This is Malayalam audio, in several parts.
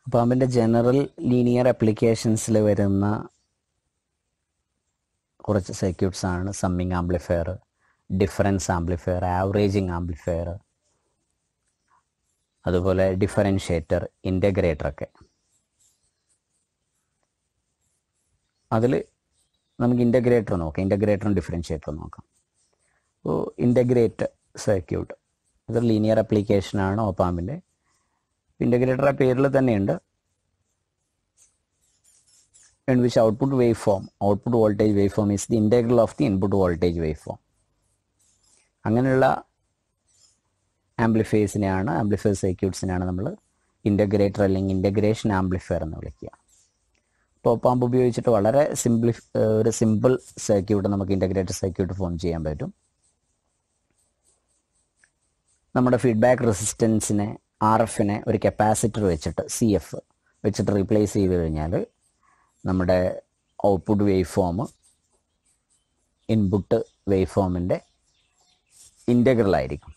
അപ്പോൾ അതിൻ്റെ ജനറൽ ലീനിയർ ആപ്ലിക്കേഷൻസിൽ വരുന്ന കുറച്ച് സർക്യൂട്ട്സ് ആണ് summing amplifier, difference amplifier, averaging amplifier, അതുപോലെ ഡിഫറൻഷ്യേറ്റർ, ഇൻ്റഗ്രേറ്ററൊക്കെ. അതിൽ നമുക്ക് ഇൻ്റഗ്രേറ്റർ നോക്കാം, ഇൻ്റഗ്രേറ്ററും ഡിഫറൻഷ്യേറ്ററും നോക്കാം. അപ്പോൾ ഇൻ്റഗ്രേറ്റർ സർക്യൂട്ട് ഇതൊരു ലീനിയർ ആപ്ലിക്കേഷനാണ് ഓപ്പാമ്പിൻ്റെ. ഇൻ്റഗ്രേറ്റർ ആ പേരിൽ തന്നെയുണ്ട്. in which output voltage waveform is the integral of the input voltage waveform. അങ്ങനെയുള്ള ആംപ്ലിഫയേഴ്സിനെയാണ്, ആംപ്ലിഫയർ സർക്യൂട്ട്സിനെയാണ് നമ്മൾ ഇൻ്റഗ്രേറ്റർ അല്ലെങ്കിൽ ഇൻ്റഗ്രേഷൻ ആംപ്ലിഫയർ എന്ന് വിളിക്കുക. അപ്പോൾ ഓപ്പാമ്പ് ഉപയോഗിച്ചിട്ട് വളരെ ഒരു സിമ്പിൾ സർക്യൂട്ട് നമുക്ക് ഇൻ്റഗ്രേറ്റർ സർക്യൂട്ട് ഫോം ചെയ്യാൻ പറ്റും. നമ്മുടെ ഫീഡ്ബാക്ക് റെസിസ്റ്റൻസിനെ RFനെ ഒരു കപ്പാസിറ്റർ വെച്ചിട്ട് CF വെച്ചിട്ട് റീപ്ലേസ് ചെയ്ത് കഴിഞ്ഞാൽ നമ്മുടെ output wave form input wave ഫോമിൻ്റെ ഇൻ്റഗ്രൽ ആയിരിക്കും.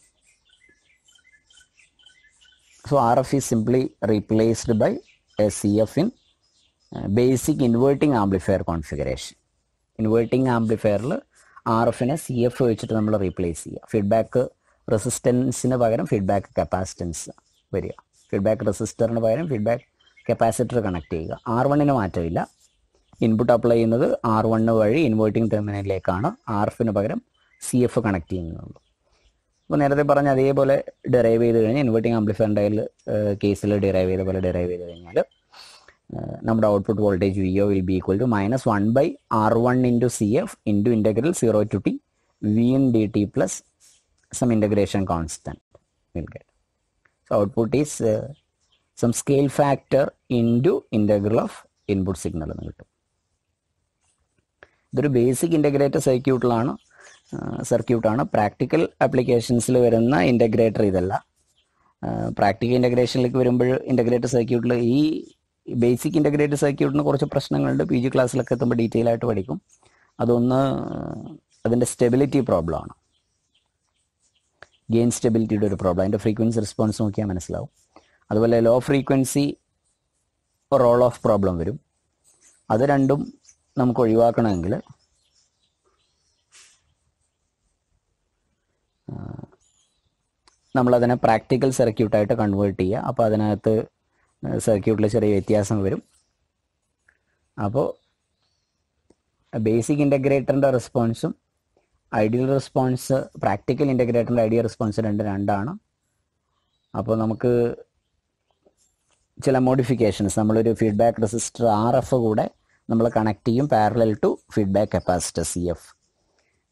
So RF is simply replaced by a CF in basic inverting amplifier configuration. Inverting ആംപ്ലിഫയറിൽ RFനെ CF വെച്ചിട്ട് നമ്മൾ റീപ്ലേസ് ചെയ്യുക. ഫീഡ്ബാക്ക് റെസിസ്റ്റൻസിന് പകരം ഫീഡ്ബാക്ക് കപ്പാസിറ്റൻസ് വരിക. ഫീഡ്ബാക്ക് റെസിസ്റ്ററിന് പകരം ഫീഡ്ബാക്ക് കപ്പാസിറ്റർ കണക്ട് ചെയ്യുക. R1ന് മാറ്റമില്ല. ഇൻപുട്ട് അപ്ലൈ ചെയ്യുന്നത് R1 വഴി ഇൻവേർട്ടിംഗ് ടെർമിനലിലേക്കാണ്. RFന് പകരം CF കണക്ട് ചെയ്യുന്നുള്ളൂ. അപ്പോൾ നേരത്തെ പറഞ്ഞ അതേപോലെ ഡിറൈവ് ചെയ്ത് കഴിഞ്ഞാൽ ഇൻവേർട്ടിംഗ് ആംപ്ലിഫയറിൻ്റെ കേസിൽ ഡിറൈവ് ചെയ്ത പോലെ ഡിറൈവ് ചെയ്ത് കഴിഞ്ഞാൽ നമ്മുടെ output voltage VO will be equal to -1/R1 into CF into integral 0 to t Vin dt plus some integration constant will get. So output is some scale factor into integral of input signal എന്ന് കിട്ടും. ഇതൊരു ബേസിക് ഇൻ്റഗ്രേറ്റർ സർക്യൂട്ടാണ്. പ്രാക്ടിക്കൽ ആപ്ലിക്കേഷൻസിൽ വരുന്ന ഇൻ്റഗ്രേറ്റർ ഇതല്ല. പ്രാക്ടിക്കൽ ഇൻ്റഗ്രേഷനിലേക്ക് വരുമ്പോൾ ഇൻ്റഗ്രേറ്റർ സർക്യൂട്ടിൽ ഈ ബേസിക് ഇൻ്റഗ്രേറ്റർ സർക്യൂട്ടിന് കുറച്ച് പ്രശ്നങ്ങളുണ്ട്. PG ക്ലാസ്സിലൊക്കെ എത്തുമ്പോൾ ഡീറ്റെയിൽ ആയിട്ട് പഠിക്കും. അതൊന്ന് അതിൻ്റെ സ്റ്റെബിലിറ്റി പ്രോബ്ലമാണ്, ഗെയിൻ സ്റ്റെബിലിറ്റിയുടെ ഒരു പ്രോബ്ലം. അതിൻ്റെ ഫ്രീക്വൻസി റെസ്പോൺസ് നോക്കിയാൽ മനസ്സിലാവും. അതുപോലെ low frequency roll off problem വരും. അത് രണ്ടും നമുക്ക് ഒഴിവാക്കണമെങ്കിൽ നമ്മളതിനെ പ്രാക്ടിക്കൽ സർക്യൂട്ടായിട്ട് കൺവേർട്ട് ചെയ്യുക. അപ്പോൾ അതിനകത്ത് സർക്യൂട്ടിൽ ചെറിയ വ്യത്യാസം വരും. അപ്പോൾ ബേസിക് ഇൻ്റഗ്രേറ്ററിൻ്റെ റെസ്പോൺസും ഐഡിയൽ റെസ്പോൺസ്, പ്രാക്ടിക്കൽ ഇൻ്റഗ്രേറ്ററിൻ്റെ ഐഡിയൽ റെസ്പോൺസ് രണ്ടാണ്. അപ്പോൾ നമുക്ക് ചില മോഡിഫിക്കേഷൻസ്, നമ്മളൊരു ഫീഡ്ബാക്ക് റെസിസ്റ്റർ RF കൂടെ നമ്മൾ കണക്ട് ചെയ്യും parallel to feedback capacitor CF,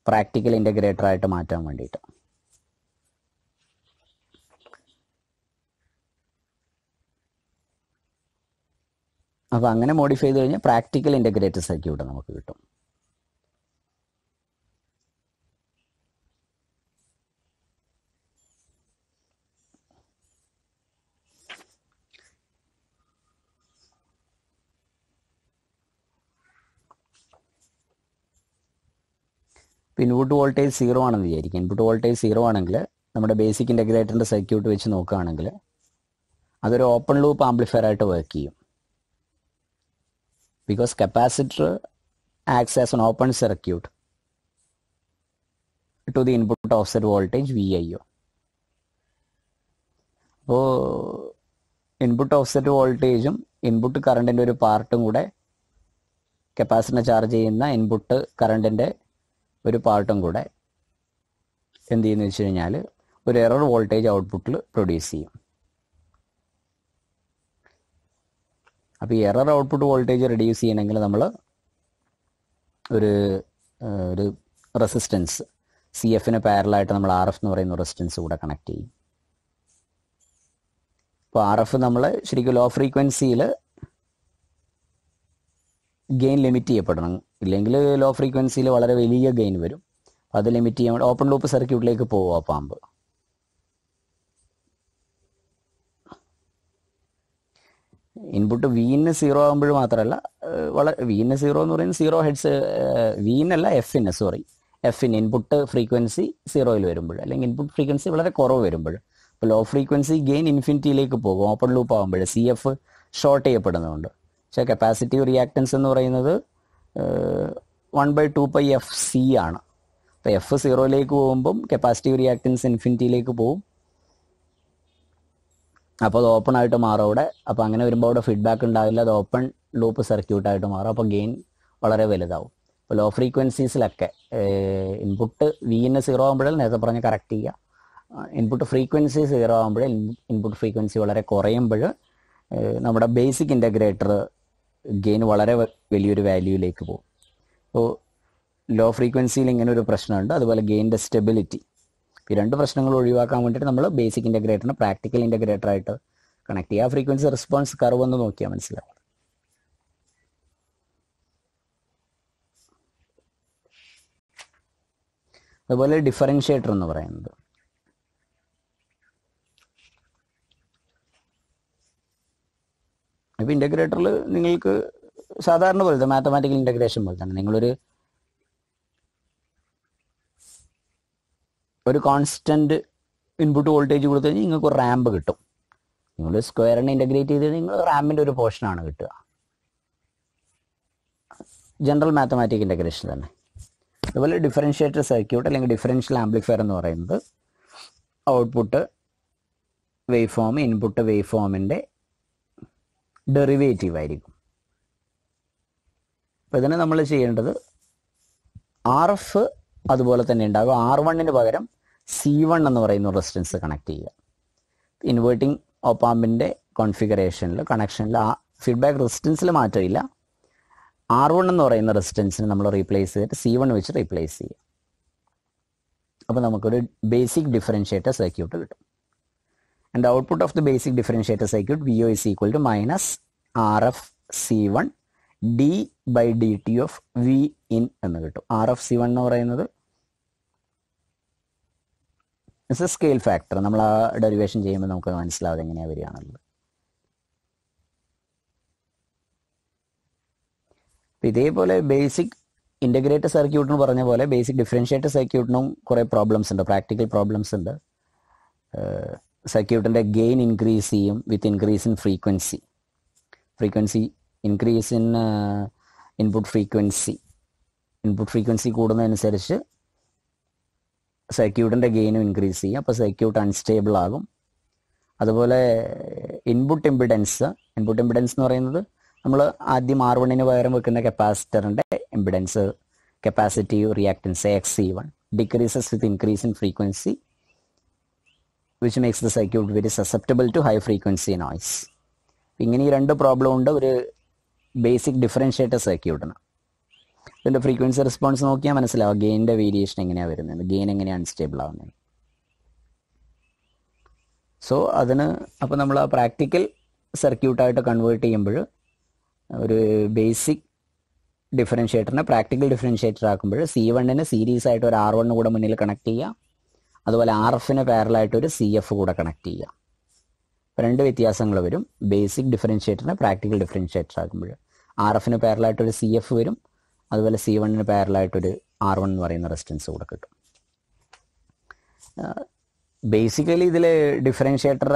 practical ഇൻ്റഗ്രേറ്ററായിട്ട് മാറ്റാൻ വേണ്ടിയിട്ട്. അപ്പോൾ അങ്ങനെ മോഡിഫൈ ചെയ്ത് കഴിഞ്ഞാൽ പ്രാക്ടിക്കൽ ഇൻ്റഗ്രേറ്റർ സർക്യൂട്ട് നമുക്ക് കിട്ടും. ഇൻപുട്ട് വോൾട്ടേജ് 0 ആണെന്ന് വിചാരിക്കും. ഇൻപുട്ട് വോൾട്ടേജ് 0 ആണെങ്കിൽ നമ്മുടെ ബേസിക് ഇൻ്റഗ്രേറ്ററിൻ്റെ സർക്യൂട്ട് വെച്ച് നോക്കുകയാണെങ്കിൽ അതൊരു ഓപ്പൺ ലൂപ്പ് ആംപ്ലിഫയർ ആയിട്ട് വർക്ക് ചെയ്യും. Because capacitor acts as an open circuit to the input offset voltage VIO. അപ്പോൾ ഇൻപുട്ട് ഓഫ്സെറ്റ് വോൾട്ടേജും ഇൻപുട്ട് കറണ്ടിൻ്റെ ഒരു പാർട്ടും കൂടെ, കപ്പാസിറ്ററിനെ ചാർജ് ചെയ്യുന്ന ഇൻപുട്ട് കറണ്ടിൻ്റെ ഒരു പാർട്ടും കൂടെ എന്ത് ചെയ്യുന്നു വെച്ച് കഴിഞ്ഞാൽ ഒരു എറർ വോൾട്ടേജ് ഔട്ട്പുട്ടിൽ പ്രൊഡ്യൂസ് ചെയ്യും. അപ്പോൾ ഈ എറർ ഔട്ട്പുട്ട് വോൾട്ടേജ് റെഡ്യൂസ് ചെയ്യണമെങ്കിൽ നമ്മൾ ഒരു റെസിസ്റ്റൻസ് CFന് പാരലായിട്ട് നമ്മൾ RF എന്ന് പറയുന്ന റെസിസ്റ്റൻസ് കൂടെ കണക്ട് ചെയ്യും. അപ്പോൾ RF നമ്മൾ ശരിക്കും ലോ ഫ്രീക്വൻസിയിൽ ഗെയിൻ ലിമിറ്റ് ചെയ്യപ്പെടണം. ഇല്ലെങ്കിൽ ലോ ഫ്രീക്വൻസിയിൽ വളരെ വലിയ ഗെയിൻ വരും. അത് ലിമിറ്റ് ചെയ്യാൻ ഓപ്പൺ ലൂപ്പ് സർക്യൂട്ടിലേക്ക് പോകും ഓപ്പാമ്പ്. ഇൻപുട്ട് Vന് 0 ആകുമ്പോൾ മാത്രമല്ല, Vന് 0 എന്ന് പറയുന്നത് 0 ഹെഡ്സ്, Vനല്ല Fന് ഇൻപുട്ട് ഫ്രീക്വൻസി 0യിൽ വരുമ്പോൾ, അല്ലെങ്കിൽ ഇൻപുട്ട് ഫ്രീക്വൻസി വളരെ കുറവ് വരുമ്പോൾ, ഇപ്പോൾ ലോ ഫ്രീക്വൻസി ഗെയിൻ ഇൻഫിനിറ്റിയിലേക്ക് പോകും ഓപ്പൺ ലൂപ്പ് ആകുമ്പോൾ. CF ഷോർട്ട് ചെയ്യപ്പെടുന്നുണ്ട്. പക്ഷേ കപ്പാസിറ്റീവ് റിയാക്റ്റൻസ് എന്ന് പറയുന്നത് 1/2πfc ആണ്. അപ്പോൾ എഫ് 0ലേക്ക് പോകുമ്പം കപ്പാസിറ്റീവ് റിയാക്റ്റൻസ് ഇൻഫിനിറ്റിയിലേക്ക് പോകും. അപ്പോൾ അത് ഓപ്പൺ ആയിട്ട് മാറും അവിടെ. അപ്പോൾ അങ്ങനെ വരുമ്പോൾ അവിടെ ഫീഡ്ബാക്ക് ഉണ്ടാവില്ല, അത് ഓപ്പൺ ലൂപ്പ് സർക്യൂട്ടായിട്ട് മാറും. അപ്പോൾ ഗെയിൻ വളരെ വലുതാവും. ഇപ്പോൾ ലോ ഫ്രീക്വൻസീസിലൊക്കെ ഇൻപുട്ട് വിന് 0 ആകുമ്പോഴേ നേരത്തെ പറഞ്ഞ് കറക്റ്റ് ചെയ്യുക. ഇൻപുട്ട് ഫ്രീക്വൻസി 0 ആകുമ്പോഴേ ഇൻപുട്ട് ഫ്രീക്വൻസി വളരെ കുറയുമ്പോൾ നമ്മുടെ ബേസിക് ഇൻ്റഗ്രേറ്റർ ഗെയിൻ വളരെ വലിയൊരു വാല്യൂയിലേക്ക് പോകും. അപ്പോൾ ലോ ഫ്രീക്വൻസിയിൽ ഇങ്ങനെ ഒരു പ്രശ്നമുണ്ട്. അതുപോലെ ഗെയിൻ്റെ സ്റ്റെബിലിറ്റി, ഈ രണ്ട് പ്രശ്നങ്ങൾ ഒഴിവാക്കാൻ വേണ്ടിയിട്ട് നമ്മൾ ബേസിക് ഇൻ്റഗ്രേറ്ററിനെ പ്രാക്ടിക്കൽ ഇൻ്റഗ്രേറ്ററായിട്ട് കണക്ട് ചെയ്യുക. ഫ്രീക്വൻസി റെസ്പോൺസ് കർവ് ഒന്ന് നോക്കിയാൽ മനസ്സിലാവും. അതുപോലെ ഡിഫറൻഷ്യേറ്റർ എന്ന് പറയുന്നത് ഇപ്പോൾ ഇൻ്റഗ്രേറ്ററിൽ നിങ്ങൾക്ക് സാധാരണ പോലത്തെ മാത്തമാറ്റിക്കൽ ഇൻ്റഗ്രേഷൻ പോലെ തന്നെ നിങ്ങളൊരു കോൺസ്റ്റൻറ്റ് ഇൻപുട്ട് വോൾട്ടേജ് കൊടുത്തു കഴിഞ്ഞാൽ നിങ്ങൾക്ക് ഒരു റാമ്പ് കിട്ടും. നിങ്ങൾ സ്ക്വയറിനെ ഇൻ്റഗ്രേറ്റ് ചെയ്ത് കഴിഞ്ഞാൽ നിങ്ങൾ റാമ്പിൻ്റെ ഒരു പോർഷനാണ് കിട്ടുക. ജനറൽ മാത്തമാറ്റിക് ഇൻ്റഗ്രേഷൻ തന്നെ. അതുപോലെ ഡിഫറൻഷ്യേറ്റർ സർക്യൂട്ട് അല്ലെങ്കിൽ ഡിഫറൻഷ്യൽ ആംപ്ലിഫയർ എന്ന് പറയുന്നത് output wave form input wave ഫോമിൻ്റെ ഡെറിവേറ്റീവ് ആയിരിക്കും. അപ്പോൾ ഇതിന് നമ്മൾ ചെയ്യേണ്ടത് RF അതുപോലെ തന്നെ ഉണ്ടാകും. R1 പകരം C1 എന്ന് പറയുന്ന റെസിസ്റ്റൻസ് കണക്ട് ചെയ്യുക. ഇൻവേർട്ടിംഗ് ഓപ്പാമ്പിൻ്റെ കോൺഫിഗറേഷനിൽ കണക്ഷനിൽ ആ ഫീഡ്ബാക്ക് റെസിസ്റ്റൻസിൽ മാറ്റമില്ല. R1 എന്ന് പറയുന്ന റെസിസ്റ്റൻസിന് നമ്മൾ റീപ്ലേസ് ചെയ്തിട്ട് C1 വെച്ച് റീപ്ലേസ് ചെയ്യുക. അപ്പോൾ നമുക്കൊരു ബേസിക് ഡിഫറൻഷ്യേറ്റർ സർക്യൂട്ട് കിട്ടും. And output of the basic differentiator circuit VO is equal to -RF C1 d/dt of V in എന്ന് കിട്ടും. RF C1 എന്ന് പറയുന്നത് ഇറ്റ്സ് എ സ്കെയിൽ ഫാക്ടർ. നമ്മൾ ആ ഡെറിവേഷൻ ചെയ്യുമ്പോൾ നമുക്ക് മനസ്സിലാവും എങ്ങനെയാണ് വരികയാണുള്ളത്. ഇതേപോലെ ബേസിക് ഇൻ്റഗ്രേറ്റർ സർക്യൂട്ടിന് പറഞ്ഞ പോലെ ബേസിക് ഡിഫറൻഷ്യേറ്റർ സർക്യൂട്ടിനും കുറേ പ്രോബ്ലംസ് ഉണ്ട്, പ്രാക്ടിക്കൽ പ്രോബ്ലംസ് ഉണ്ട്. സർക്യൂട്ടിൻ്റെ ഗെയിൻ ഇൻക്രീസ് ചെയ്യും with increase in frequency increase in input frequency കൂടുന്നതനുസരിച്ച് സർക്യൂട്ടിൻ്റെ ഗെയിനും ഇൻക്രീസ് ചെയ്യും. അപ്പോൾ സർക്യൂട്ട് അൺസ്റ്റേബിൾ ആകും. അതുപോലെ ഇൻപുട്ട് ഇമ്പിഡൻസ് എന്ന് പറയുന്നത് നമ്മൾ ആദ്യം R1 പകരം വെക്കുന്ന കപ്പാസിറ്ററിൻ്റെ impedance capacitive reactance XC1 decreases with increase in frequency which makes the circuit very susceptible to high frequency noise. ഇങ്ങനെ ഈ രണ്ട് പ്രോബ്ലം ഉണ്ട് ഒരു ബേസിക് ഡിഫറൻഷ്യേറ്റർ സർക്യൂട്ടിന്. ഇതിൻ്റെ ഫ്രീക്വൻസി റെസ്പോൺസ് നോക്കിയാൽ മനസ്സിലാവും ഗെയിനിൻ്റെ വേരിയേഷൻ എങ്ങനെയാണ് വരുന്നത്, ഗെയിൻ എങ്ങനെയാണ് അൺസ്റ്റേബിൾ ആവുന്നത്. സോ അതിന് അപ്പോൾ നമ്മൾ ആ പ്രാക്ടിക്കൽ സർക്യൂട്ടായിട്ട് കൺവേർട്ട് ചെയ്യുമ്പോൾ ഒരു ബേസിക് ഡിഫറൻഷ്യേറ്ററിനെ പ്രാക്ടിക്കൽ ഡിഫറൻഷ്യേറ്റർ ആക്കുമ്പോൾ C1 സീരീസ് ആയിട്ട് ഒരു R1 കൂടെ മുന്നിൽ കണക്ട് ചെയ്യുക. അതുപോലെ RFന് പാരലായിട്ട് ഒരു CF കൂടെ കണക്ട് ചെയ്യുക. രണ്ട് വ്യത്യാസങ്ങൾ വരും. ബേസിക് ഡിഫറൻഷ്യേറ്ററിനെ പ്രാക്ടിക്കൽ ഡിഫറൻഷ്യേറ്റർ ആക്കുമ്പോൾ RFന് പാരലായിട്ടൊരു CF വരും. അതുപോലെ C1 പാരലായിട്ടൊരു R1 എന്ന് പറയുന്ന റെസിസ്റ്റൻസ് കൂടെ കിട്ടും. ബേസിക്കലി ഇതിൽ ഡിഫറൻഷ്യേറ്റർ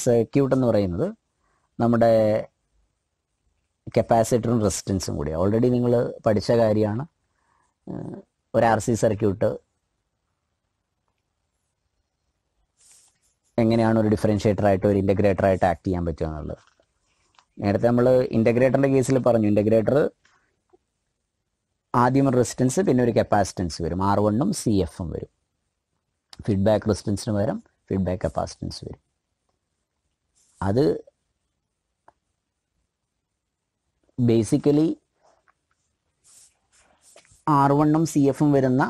സർക്യൂട്ട് എന്ന് പറയുന്നത് നമ്മുടെ കപ്പാസിറ്ററും റെസിസ്റ്റൻസും കൂടിയാണ്. ഓൾറെഡി നിങ്ങൾ പഠിച്ച കാര്യമാണ്. ഒരു RC സർക്യൂട്ട് എങ്ങനെയാണ് ഒരു ഡിഫറൻഷ്യേറ്ററായിട്ട് ഒരു ഇൻ്റഗ്രേറ്ററായിട്ട് ആക്ട് ചെയ്യാൻ പറ്റുക എന്നുള്ളത്. നേരത്തെ നമ്മൾ ഇൻ്റഗ്രേറ്ററിൻ്റെ കേസിൽ പറഞ്ഞു, ഇൻ്റഗ്രേറ്റർ ആദ്യം ഒരു റെസിസ്റ്റൻസ് പിന്നെ ഒരു കപ്പാസിറ്റൻസ് വരും. R1 CF വരും. ഫീഡ്ബാക്ക് റെസിസ്റ്റൻസിന് പകരം ഫീഡ്ബാക്ക് കപ്പാസിറ്റൻസ് വരും. അത് ബേസിക്കലി R1 CF വരുന്ന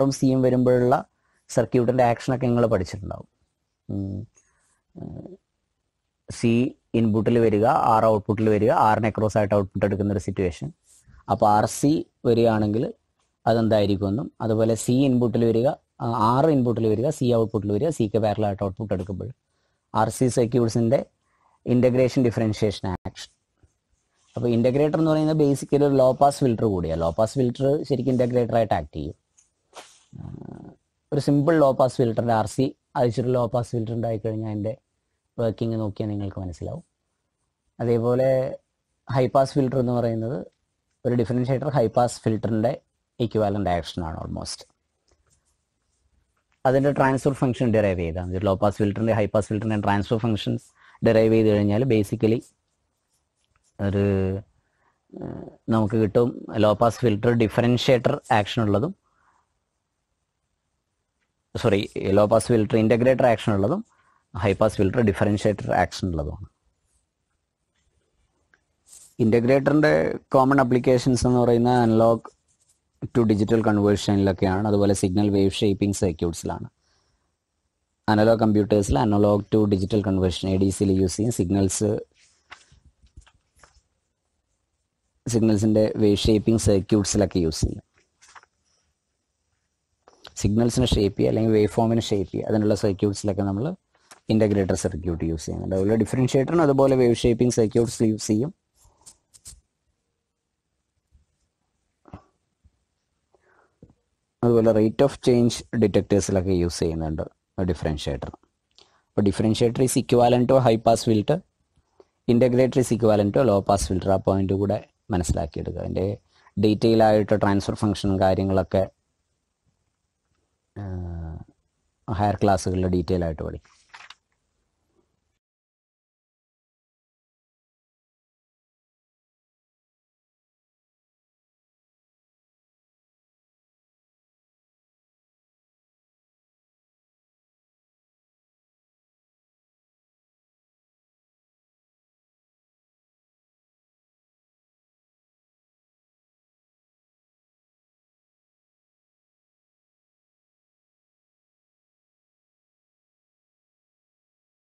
Rഉം Cയും വരുമ്പോഴുള്ള സർക്യൂട്ടിൻ്റെ ആക്ഷനൊക്കെ നിങ്ങൾ പഠിച്ചിട്ടുണ്ടാവും. C ഇൻപുട്ടിൽ വരിക, R ഔട്ട്പുട്ടിൽ വരിക, Rന് അക്രോസ് ആയിട്ട് ഔട്ട്പുട്ട് എടുക്കുന്നൊരു സിറ്റുവേഷൻ. അപ്പോൾ RC വരികയാണെങ്കിൽ അതെന്തായിരിക്കുമെന്നും, അതുപോലെ C ഇൻപുട്ടിൽ വരിക, R ഇൻപുട്ടിൽ വരിക, C ഔട്ട്പുട്ടിൽ വരിക, Cക്ക് പാരലായിട്ട് ഔട്ട്പുട്ട് എടുക്കുമ്പോൾ RC സർക്യൂട്ട്സിൻ്റെ ഇൻ്റഗ്രേഷൻ ഡിഫറൻഷ്യേഷൻ ആക്ഷൻ. അപ്പോൾ ഇൻ്റഗ്രേറ്റർ എന്ന് പറയുന്നത് ബേസിക്കലി ഒരു ലോ പാസ് ഫിൽറ്റർ കൂടിയാണ്. ലോ പാസ് ഫിൽറ്റർ ശരിക്കും ഇൻ്റഗ്രേറ്ററായിട്ട് ആക്ട് ചെയ്യും. ഒരു സിമ്പിൾ ലോ പാസ് ഫിൽറ്ററിൻ്റെ RC അയച്ചൊരു ലോ പാസ് ഫിൽറ്റർ ഉണ്ടായിക്കഴിഞ്ഞാൽ അതിൻ്റെ വർക്കിംഗ് നോക്കിയാൽ നിങ്ങൾക്ക് മനസ്സിലാവും. അതേപോലെ ഹൈ പാസ് ഫിൽട്ടർ എന്ന് പറയുന്നത് ഒരു ഡിഫറൻഷ്യേറ്റർ ഹൈ പാസ് ഫിൽറ്ററിൻ്റെ ഇക്വാലൻ്റ് ആക്ഷനാണ് ഓൾമോസ്റ്റ്. അതിൻ്റെ ട്രാൻസ്ഫർ ഫംഗ്ഷൻ ഡിറൈവ് ചെയ്താൽ ലോ പാസ് ഫിൽറ്ററിൻ്റെ ഹൈ പാസ് ഫിൽറ്ററിൻ്റെ ട്രാൻസ്ഫർ ഫംഗ്ഷൻസ് ഡിറൈവ് ചെയ്ത് കഴിഞ്ഞാൽ ബേസിക്കലി ഒരു നമുക്ക് കിട്ടും low pass filter differentiator action ഉള്ളതും low pass filter integrator action ഉള്ളതും high pass filter differentiator action ഉള്ളതുമാണ്. ഇൻ്റഗ്രേറ്ററിൻ്റെ കോമൺ അപ്ലിക്കേഷൻസ് എന്ന് പറയുന്ന അനലോഗ് ടു ഡിജിറ്റൽ കൺവേർഷനിലൊക്കെയാണ്. അതുപോലെ സിഗ്നൽ വേവ് ഷേപ്പിംഗ് സർക്യൂട്ട്സിലാണ്. അനലോഗ് കമ്പ്യൂട്ടേഴ്സിൽ analog to digital conversion ADCയിൽ use ചെയ്യും. സിഗ്നൽസിൻ്റെ വേവ് ഷേപ്പിംഗ് സർക്യൂട്ട്സിലൊക്കെ യൂസ് ചെയ്യും. സിഗ്നൽസിനെ ഷേപ്പ് ചെയ്യുക അല്ലെങ്കിൽ വേവ് ഫോമിനെ ഷേപ്പ് ചെയ്യുക അതിനുള്ള സർക്യൂട്ട്സിലൊക്കെ നമ്മൾ ഇൻ്റഗ്രേറ്റർ സർക്യൂട്ട് യൂസ് ചെയ്യുന്നുണ്ട്. അതുപോലെ ഡിഫറൻഷ്യേറ്ററിന് അതുപോലെ വേവ് ഷേപ്പിംഗ് സർക്യൂട്ട്സ് യൂസ് ചെയ്യും. അതുപോലെ റേറ്റ് ഓഫ് ചേഞ്ച് ഡിറ്റക്ടേഴ്സിലൊക്കെ യൂസ് ചെയ്യുന്നുണ്ട് ഡിഫറൻഷ്യേറ്റർ. അപ്പോൾ differentiator is equivalent to high pass filter, integrator is equivalent to low pass filter. ആ പോയിന്റ് കൂടെ മനസ്സിലാക്കിയെടുക്കുക. അതിൻ്റെ ഡീറ്റെയിൽ ആയിട്ട് ട്രാൻസ്ഫർ ഫംഗ്ഷനും കാര്യങ്ങളൊക്കെ ഹയർ ക്ലാസ്സുകളിൽ ഡീറ്റെയിൽ ആയിട്ട് പഠിക്കും.